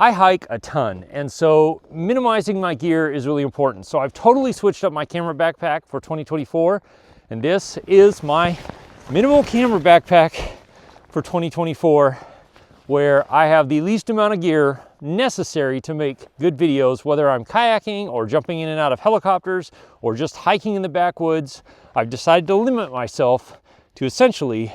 I hike a ton, and so minimizing my gear is really important. So I've totally switched up my camera backpack for 2024, and this is my minimal camera backpack for 2024, where I have the least amount of gear necessary to make good videos, whether I'm kayaking or jumping in and out of helicopters or just hiking in the backwoods. I've decided to limit myself to essentially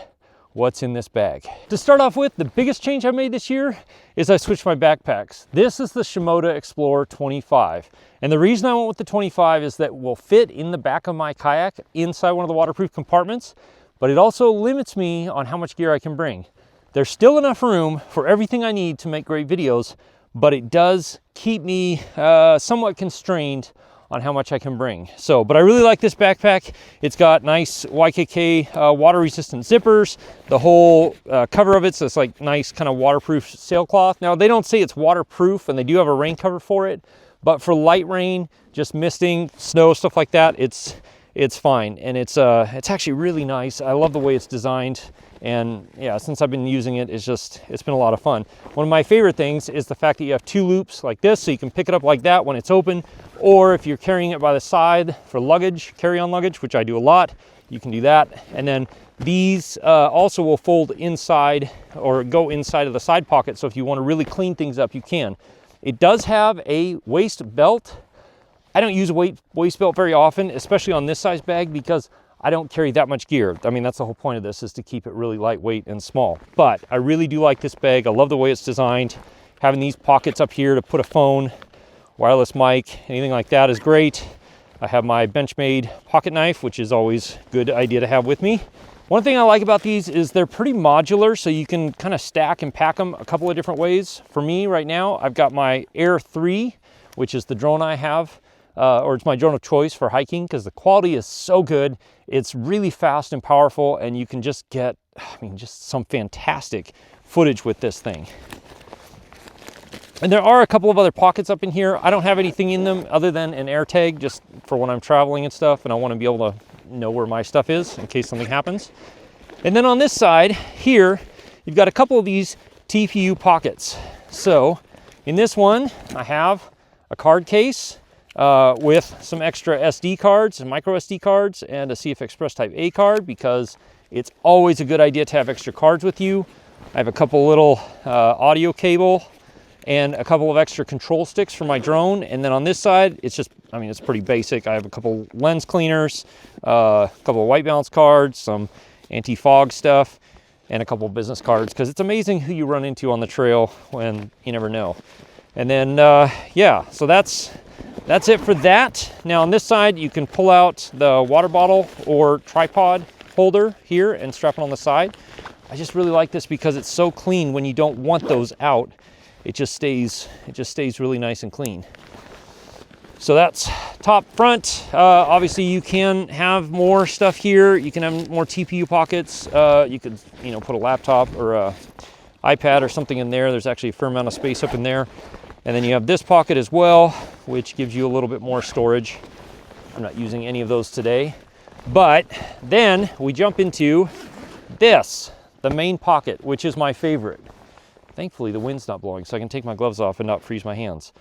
what's in this bag. To start off with, the biggest change I made this year is I switched my backpacks. This is the Shimoda Explorer 25. And the reason I went with the 25 is that it will fit in the back of my kayak inside one of the waterproof compartments, but it also limits me on how much gear I can bring. There's still enough room for everything I need to make great videos, but it does keep me somewhat constrained on how much I can bring. But I really like this backpack. It's got nice YKK water resistant zippers. The whole cover of it's like nice kind of waterproof sailcloth. Now they don't say it's waterproof, and they do have a rain cover for it, but for light rain, just misting, snow, stuff like that, it's fine. And it's actually really nice. I love the way it's designed. And yeah, since I've been using it, it's been a lot of fun. One of my favorite things is the fact that you have two loops like this, so you can pick it up like that when it's open, or if you're carrying it by the side for luggage, carry-on luggage, which I do a lot, you can do that. And then these also will fold inside or go inside of the side pocket, so if you want to really clean things up, you can. It does have a waist belt. I don't use a waist belt very often, especially on this size bag, because I don't carry that much gear. I mean, that's the whole point of this, is to keep it really lightweight and small. But I really do like this bag. I love the way it's designed. Having these pockets up here to put a phone, wireless mic, anything like that is great. I have my Benchmade pocket knife, which is always a good idea to have with me. One thing I like about these is they're pretty modular, so you can kind of stack and pack them a couple of different ways. For me right now, I've got my Air 3, which is the drone I have, or it's my drone of choice for hiking, because the quality is so good. It's really fast and powerful, and you can just get, just some fantastic footage with this thing. And there are a couple of other pockets up in here. I don't have anything in them other than an air tag, just for when I'm traveling and stuff, and I want to be able to know where my stuff is in case something happens. And then on this side here, you've got a couple of these TPU pockets. So in this one, I have a card case with some extra SD cards and micro SD cards and a CF Express Type A card, because it's always a good idea to have extra cards with you. I have a couple little audio cable and a couple of extra control sticks for my drone. And then on this side, it's just, it's pretty basic. I have a couple lens cleaners, a couple of white balance cards, some anti-fog stuff, and a couple of business cards, because it's amazing who you run into on the trail when you never know. And then, yeah, so that's it for that. Now on this side, you can pull out the water bottle or tripod holder here and strap it on the side. I just really like this because it's so clean. When you don't want those out, it just stays really nice and clean. So that's top front. Obviously you can have more stuff here. You can have more TPU pockets. You could, put a laptop or a iPad or something in there. There's actually a fair amount of space up in there. And then you have this pocket as well, which gives you a little bit more storage. I'm not using any of those today. But then we jump into this, the main pocket, which is my favorite. Thankfully, the wind's not blowing, so I can take my gloves off and not freeze my hands.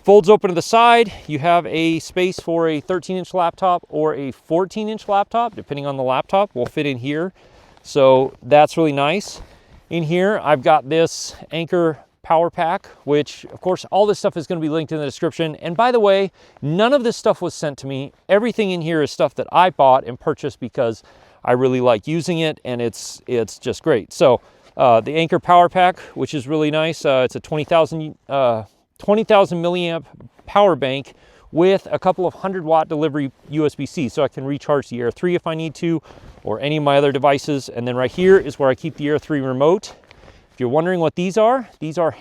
Folds open to the side. You have a space for a 13-inch laptop or a 14-inch laptop, depending on the laptop, will fit in here. So that's really nice. In here, I've got this Anchor power pack, which of course all this stuff is going to be linked in the description. And by the way, none of this stuff was sent to me. Everything in here is stuff that I bought and purchased because I really like using it, and it's just great. So the Anchor power pack, which is really nice, it's a 20,000 milliamp power bank with a couple of 100-watt delivery USB-C, so I can recharge the Air 3 if I need to, or any of my other devices. And then right here is where I keep the Air 3 remote. If you're wondering what these are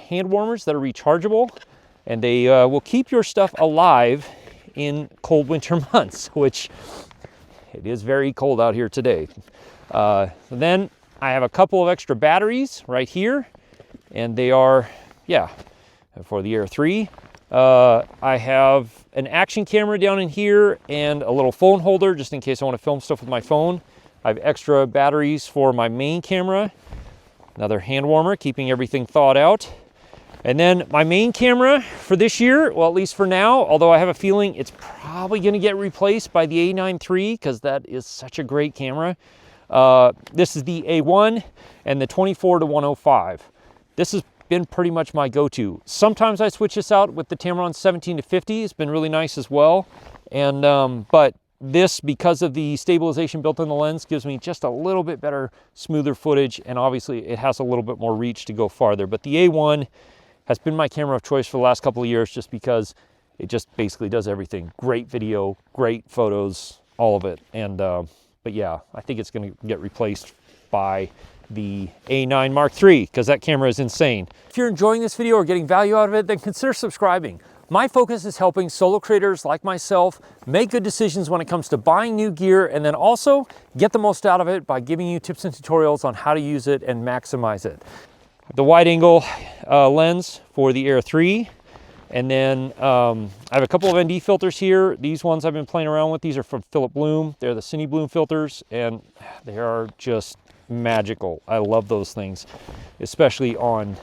hand warmers that are rechargeable, and they will keep your stuff alive in cold winter months, which it is very cold out here today. Then I have a couple of extra batteries right here, and they are, for the Air 3. I have an action camera down in here and a little phone holder just in case I want to film stuff with my phone. I have extra batteries for my main camera. Another hand warmer, keeping everything thawed out. And then my main camera for this year, well, at least for now, although I have a feeling it's probably going to get replaced by the A9 III because that is such a great camera. This is the A1 and the 24-105. This has been pretty much my go-to. Sometimes I switch this out with the Tamron 17-50. It's been really nice as well. And but this, because of the stabilization built in the lens, gives me just a little bit better, smoother footage, and obviously it has a little bit more reach to go farther. But the A1 has been my camera of choice for the last couple of years just because it just basically does everything. Great video, great photos, all of it. And but yeah, I think it's going to get replaced by the A9 Mark III because that camera is insane. If you're enjoying this video or getting value out of it, then consider subscribing. My focus is helping solo creators like myself make good decisions when it comes to buying new gear, and then also get the most out of it by giving you tips and tutorials on how to use it and maximize it. The wide angle lens for the Air 3. And then I have a couple of ND filters here. These ones I've been playing around with. These are from Philip Bloom. They're the Cine Bloom filters, and they are just magical. I love those things, especially on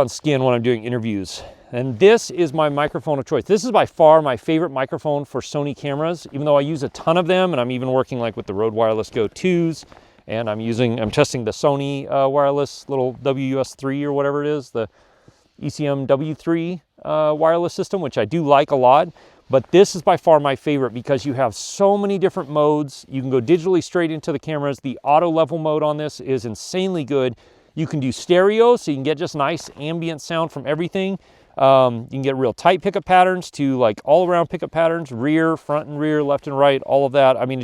skin when I'm doing interviews. And this is my microphone of choice. This is by far my favorite microphone for Sony cameras, even though I use a ton of them, and I'm even working like with the Rode Wireless Go 2s, and I'm testing the Sony wireless little WS3 or whatever it is, the ECM W3 wireless system, which I do like a lot. But this is by far my favorite because you have so many different modes. You can go digitally straight into the cameras. The auto level mode on this is insanely good. You can do stereo, so you can get just nice ambient sound from everything. You can get real tight pickup patterns to like all around pickup patterns, rear, front and rear, left and right, all of that. I mean,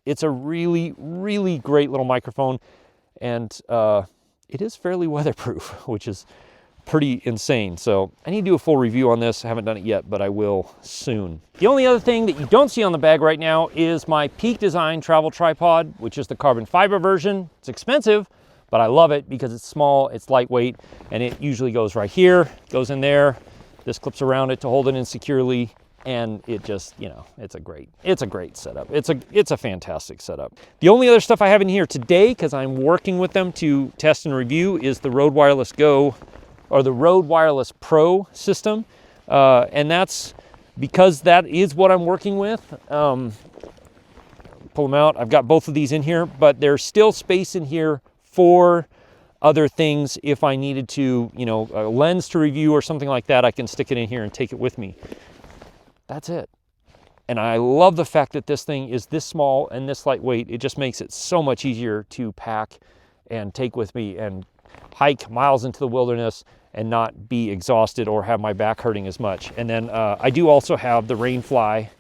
it's a really, really great little microphone. And it is fairly weatherproof, which is pretty insane. So I need to do a full review on this. I haven't done it yet, but I will soon. The only other thing that you don't see on the bag right now is my Peak Design travel tripod, which is the carbon fiber version. It's expensive, but I love it because it's small, it's lightweight, and it usually goes right here, goes in there. This clips around it to hold it in securely, and it just, you know, it's a great setup. It's a fantastic setup. The only other stuff I have in here today, because I'm working with them to test and review, is the Rode Wireless Go, or the Rode Wireless Pro system. And that's because that is what I'm working with. Pull them out. I've got both of these in here, but there's still space in here for other things. If I needed to, you know, a lens to review or something like that, I can stick it in here and take it with me. That's it. And I love the fact that this thing is this small and this lightweight. It just makes it so much easier to pack and take with me and hike miles into the wilderness and not be exhausted or have my back hurting as much. And then I do also have the rain fly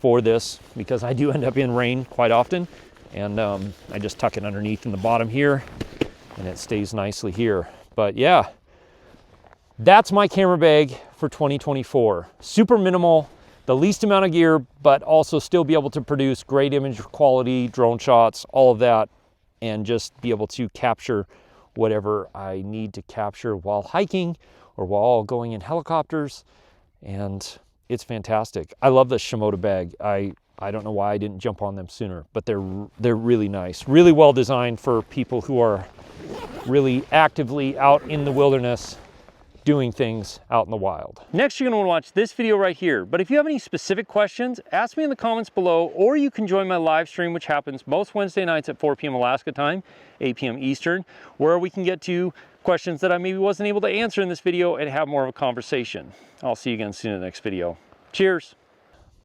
for this because I do end up in rain quite often. And I just tuck it underneath in the bottom here and it stays nicely here. But yeah, that's my camera bag for 2024. Super minimal, the least amount of gear, but also still be able to produce great image quality, drone shots, all of that, and just be able to capture whatever I need to capture while hiking or while going in helicopters. And it's fantastic. I love the Shimoda bag. I don't know why I didn't jump on them sooner, but they're really nice, really well designed for people who are really actively out in the wilderness doing things out in the wild. Next, you're gonna wanna watch this video right here, but if you have any specific questions, ask me in the comments below, or you can join my live stream, which happens most Wednesday nights at 4 p.m. Alaska time, 8 p.m. Eastern, where we can get to questions that I maybe wasn't able to answer in this video and have more of a conversation. I'll see you again soon in the next video. Cheers.